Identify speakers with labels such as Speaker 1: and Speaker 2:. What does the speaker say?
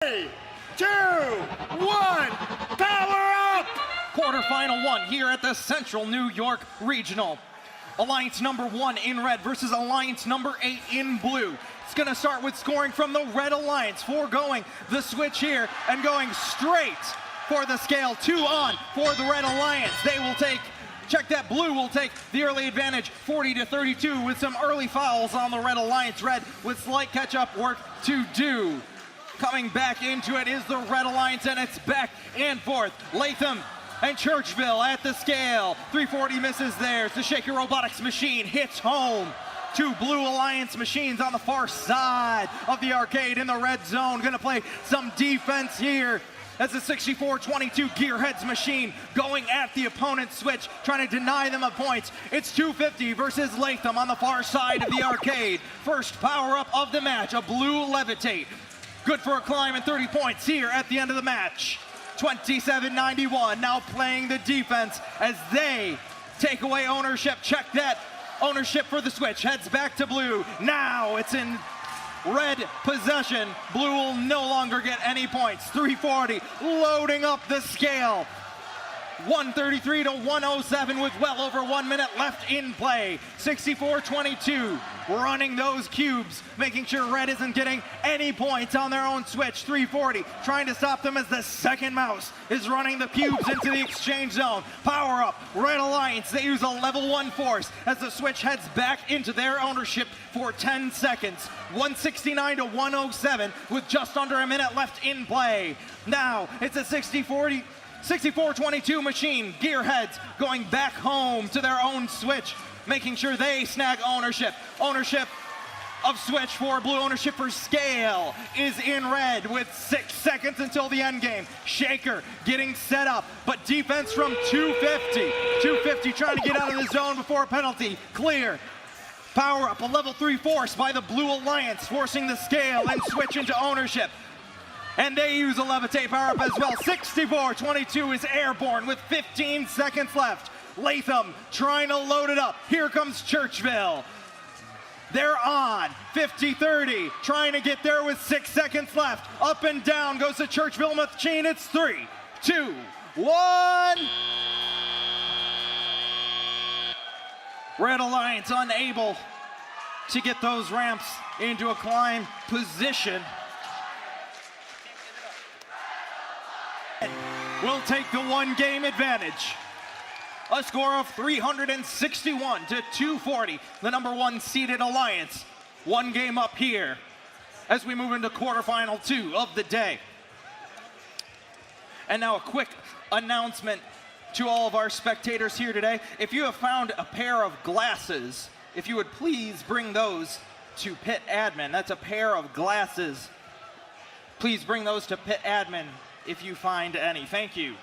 Speaker 1: 3, 2, 1, power up!
Speaker 2: Quarterfinal 1 here at the Central New York Regional. Alliance number 1 in red versus Alliance number 8 in blue. It's going to start with scoring from the Red Alliance, foregoing the switch here and going straight for the scale. 2 on for the Red Alliance. They will take, check that, blue will take the early advantage, 40-32, with some early fouls on the Red Alliance. Red with slight catch-up work to do. Coming back into it is the Red Alliance, and it's back and forth. Latham and Churchville at the scale. 340 misses there. The Shaker Robotics machine hits home. 2 Blue Alliance machines on the far side of the arcade in the red zone. Gonna play some defense here as the 64-22 Gearheads machine going at the opponent's switch, trying to deny them a points. It's 250 versus Latham on the far side of the arcade. First power-up of the match, a blue levitate. Good for a climb and 30 points here at the end of the match. 27-91, now playing the defense as they take away ownership. Check that, ownership for the switch, heads back to blue. Now it's in red possession. Blue will no longer get any points. 340, loading up the scale. 133-107 with well over 1 minute left in play. 64-22, running those cubes, making sure red isn't getting any points on their own switch. 340, trying to stop them as the second mouse is running the cubes into the exchange zone. Power up, Red Alliance, they use a level 1 force as the switch heads back into their ownership for 10 seconds. 169-107 with just under a minute left in play. Now it's a 64-22 machine. Gearheads going back home to their own switch, making sure they snag ownership. Ownership of switch for blue, ownership for scale is in red with 6 seconds until the end game. Shaker getting set up, but defense from 250. 250 trying to get out of the zone before a penalty. Clear. Power up, a level 3 force by the Blue Alliance, forcing the scale and switch into ownership. And they use a levitate power-up as well. 64-22 is airborne with 15 seconds left. Latham trying to load it up. Here comes Churchville. They're on. 50-30, trying to get there with 6 seconds left. Up and down goes the Churchville machine. It's 3, 2, 1. Red Alliance unable to get those ramps into a climb position. Will take the 1 game advantage. A score of 361-240. The number 1 seeded Alliance. 1 game up here as we move into quarterfinal 2 of the day. And now a quick announcement to all of our spectators here today. If you have found a pair of glasses, if you would please bring those to pit admin. That's a pair of glasses. Please bring those to pit admin if you find any. Thank you.